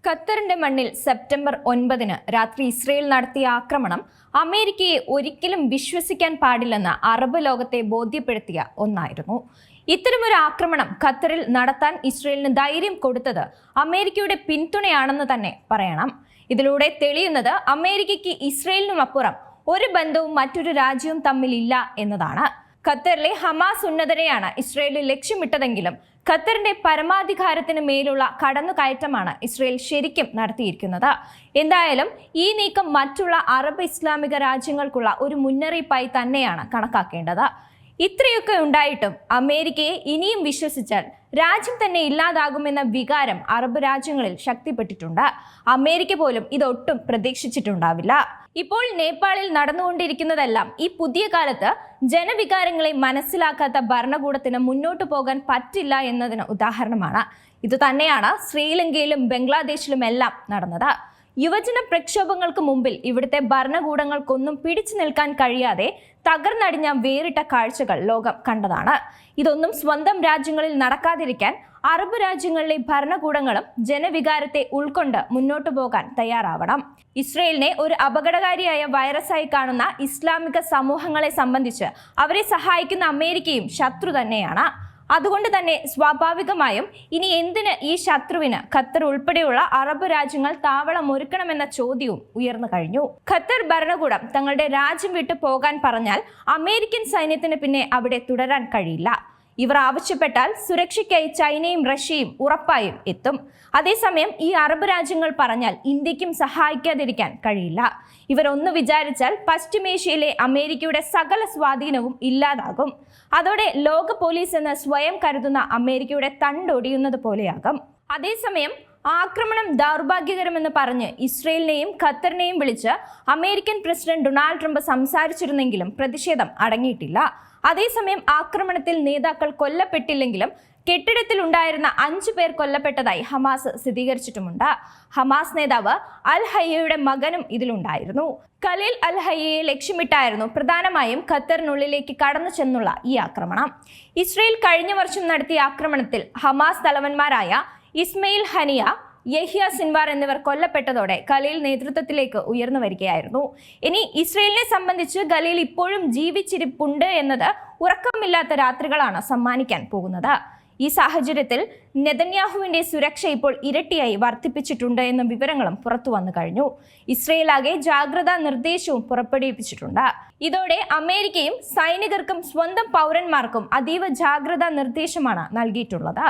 ഖത്തറിന്റെ മണ്ണിൽ സെപ്റ്റംബർ 9 രാത്രി ഇസ്രയേൽ നടത്തിയ ആക്രമണം അമേരിക്കയെ ഒരിക്കലും വിശ്വസിക്കാൻ പാടില്ലെന്ന് അറബ് ലോകത്തെ ബോധ്യപ്പെടുത്തിയ ഒന്നായിരുന്നു. ഇത്തരമൊരു ആക്രമണം ഖത്തറിൽ നടത്താൻ ഇസ്രയേലിന് ധൈര്യം കൊടുത്തത് അമേരിക്കയുടെ പിന്തുണയാണെന്ന് തന്നെ പറയണം. ഇതിലൂടെ തെളിയുന്നത് അമേരിക്കയ്ക്ക് ഇസ്രയേലിനുമപ്പുറം ഒരു ബന്ധവും മറ്റൊരു രാജ്യവും തമ്മിലില്ല എന്നതാണ്. ഖത്തറിലെ ഹമാസ് ഉന്നതരെയാണ് ഇസ്രയേൽ ലക്ഷ്യമിട്ടതെങ്കിലും ഖത്തറിന്റെ പരമാധികാരത്തിന് മേലുള്ള കടന്നുകയറ്റമാണ് ഇസ്രയേൽ ശരിക്കും നടത്തിയിരിക്കുന്നത്. എന്തായാലും ഈ നീക്കം മറ്റുള്ള അറബ് ഇസ്ലാമിക രാജ്യങ്ങൾക്കുള്ള ഒരു മുന്നറിയിപ്പായി തന്നെയാണ് കണക്കാക്കേണ്ടത്. ഇത്രയൊക്കെ ഉണ്ടായിട്ടും അമേരിക്കയെ ഇനിയും വിശ്വസിച്ചാൽ രാജ്യം തന്നെ ഇല്ലാതാകുമെന്ന വികാരം അറബ് രാജ്യങ്ങളിൽ ശക്തിപ്പെട്ടിട്ടുണ്ട്. അമേരിക്ക പോലും ഇതൊട്ടും പ്രതീക്ഷിച്ചിട്ടുണ്ടാവില്ല. ഇപ്പോൾ നേപ്പാളിൽ നടന്നുകൊണ്ടിരിക്കുന്നതെല്ലാം ഈ പുതിയ കാലത്ത് ജനവികാരങ്ങളെ മനസ്സിലാക്കാത്ത ഭരണകൂടത്തിന് മുന്നോട്ടു പോകാൻ പറ്റില്ല എന്നതിന് ഉദാഹരണമാണ്. ഇത് തന്നെയാണ് ശ്രീലങ്കയിലും ബംഗ്ലാദേശിലുമെല്ലാം നടന്നത്. യുവജന പ്രക്ഷോഭങ്ങൾക്ക് മുമ്പിൽ ഇവിടുത്തെ ഭരണകൂടങ്ങൾക്കൊന്നും പിടിച്ചു നിൽക്കാൻ കഴിയാതെ തകർന്നടിഞ്ഞ വേറിട്ട കാഴ്ചകൾ ലോകം കണ്ടതാണ്. ഇതൊന്നും സ്വന്തം രാജ്യങ്ങളിൽ നടക്കാതിരിക്കാൻ അറബ് രാജ്യങ്ങളിലെ ഭരണകൂടങ്ങളും ജനവികാരത്തെ ഉൾക്കൊണ്ട് മുന്നോട്ടു പോകാൻ തയ്യാറാവണം. ഇസ്രയേലിനെ ഒരു അപകടകാരിയായ വൈറസായി കാണുന്ന ഇസ്ലാമിക സമൂഹങ്ങളെ സംബന്ധിച്ച് അവരെ സഹായിക്കുന്ന അമേരിക്കയും ശത്രു തന്നെയാണ്. അതുകൊണ്ട് തന്നെ സ്വാഭാവികമായും ഇനി എന്തിന് ഈ ശത്രുവിന് ഖത്തർ ഉൾപ്പെടെയുള്ള അറബ് രാജ്യങ്ങൾ താവളം ഒരുക്കണമെന്ന ചോദ്യവും ഉയർന്നു കഴിഞ്ഞു. ഖത്തർ ഭരണകൂടം തങ്ങളുടെ രാജ്യം വിട്ടു പോകാൻ പറഞ്ഞാൽ അമേരിക്കൻ സൈന്യത്തിന് പിന്നെ അവിടെ തുടരാൻ കഴിയില്ല. ഇവർ ആവശ്യപ്പെട്ടാൽ സുരക്ഷയ്ക്കായി ചൈനയും റഷ്യയും ഉറപ്പായും എത്തും. അതേസമയം ഈ അറബ് രാജ്യങ്ങൾ പറഞ്ഞാൽ ഇന്ത്യക്കും സഹായിക്കാതിരിക്കാൻ കഴിയില്ല. ഇവരൊന്ന് വിചാരിച്ചാൽ പശ്ചിമേഷ്യയിലെ അമേരിക്കയുടെ സകല സ്വാധീനവും ഇല്ലാതാകും. അതോടെ ലോക പോലീസ് എന്ന് സ്വയം കരുതുന്ന അമേരിക്കയുടെ തണ്ടൊടിയുന്നത് പോലെയാകും. അതേസമയം ആക്രമണം ദൗർഭാഗ്യകരമെന്ന് പറഞ്ഞ് ഇസ്രയേലിനെയും ഖത്തറിനെയും വിളിച്ച് അമേരിക്കൻ പ്രസിഡന്റ് ഡൊണാൾഡ് ട്രംപ് സംസാരിച്ചിരുന്നെങ്കിലും പ്രതിഷേധം അടങ്ങിയിട്ടില്ല. അതേസമയം ആക്രമണത്തിൽ നേതാക്കൾ കൊല്ലപ്പെട്ടില്ലെങ്കിലും കെട്ടിടത്തിൽ ഉണ്ടായിരുന്ന 5 പേർ കൊല്ലപ്പെട്ടതായി ഹമാസ് സ്ഥിരീകരിച്ചിട്ടുമുണ്ട്. ഹമാസ് നേതാവ് അൽ ഹയ്യയുടെ മകനും ഇതിലുണ്ടായിരുന്നു. ഖലീൽ അൽ ഹയ്യയെ ലക്ഷ്യമിട്ടായിരുന്നു പ്രധാനമായും ഖത്തറിനുള്ളിലേക്ക് കടന്നു ചെന്നുള്ള ഈ ആക്രമണം. ഇസ്രയേൽ കഴിഞ്ഞ വർഷം നടത്തിയ ആക്രമണത്തിൽ ഹമാസ് തലവന്മാരായ ഇസ്മയിൽ ഹനിയ, യഹ്യ സിൻവാർ എന്നിവർ കൊല്ലപ്പെട്ടതോടെ ഖലീൽ നേതൃത്വത്തിലേക്ക് ഉയർന്നു വരികയായിരുന്നു. ഇനി ഇസ്രയേലിനെ സംബന്ധിച്ച് ഖലീൽ ഇപ്പോഴും ജീവിച്ചിരിപ്പുണ്ട് എന്നത് ഉറക്കമില്ലാത്ത രാത്രികളാണ് സമ്മാനിക്കാൻ പോകുന്നത്. ഈ സാഹചര്യത്തിൽ നെതന്യാഹുവിന്റെ സുരക്ഷ ഇപ്പോൾ ഇരട്ടിയായി വർദ്ധിപ്പിച്ചിട്ടുണ്ട് എന്ന വിവരങ്ങളും പുറത്തു വന്നു കഴിഞ്ഞു. ഇസ്രയേലാകെ ജാഗ്രതാ നിർദ്ദേശവും പുറപ്പെടുവിപ്പിച്ചിട്ടുണ്ട്. ഇതോടെ അമേരിക്കയും സൈനികർക്കും സ്വന്തം പൗരന്മാർക്കും അതീവ ജാഗ്രതാ നിർദ്ദേശമാണ് നൽകിയിട്ടുള്ളത്.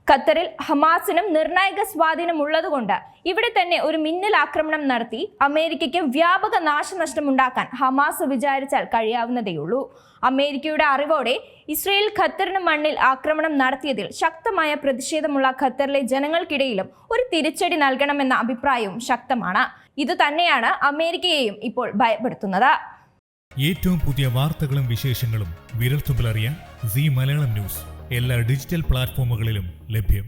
ഖത്തറിൽ ഹമാസിനും നിർണായക സ്വാധീനം ഉള്ളതുകൊണ്ട് ഇവിടെ തന്നെ ഒരു മിന്നൽ ആക്രമണം നടത്തി അമേരിക്കയ്ക്ക് വ്യാപക നാശനഷ്ടമുണ്ടാക്കാൻ ഹമാസ് വിചാരിച്ചാൽ കഴിയാവുന്നതേയുള്ളൂ. അമേരിക്കയുടെ അറിവോടെ ഇസ്രയേൽ ഖത്തറിന് മണ്ണിൽ ആക്രമണം നടത്തിയതിൽ ശക്തമായ പ്രതിഷേധമുള്ള ഖത്തറിലെ ജനങ്ങൾക്കിടയിലും ഒരു തിരിച്ചടി നൽകണമെന്ന അഭിപ്രായവും ശക്തമാണ്. ഇത് തന്നെയാണ് അമേരിക്കയെയും ഇപ്പോൾ ഭയപ്പെടുത്തുന്നത്. ഏറ്റവും പുതിയ വാർത്തകളും വിശേഷങ്ങളും വിരൽത്തുമ്പിലറിയാൻ സീ മലയാളം ന്യൂസ് എല്ലാ ഡിജിറ്റൽ പ്ലാറ്റ്ഫോമുകളിലും ലഭ്യം.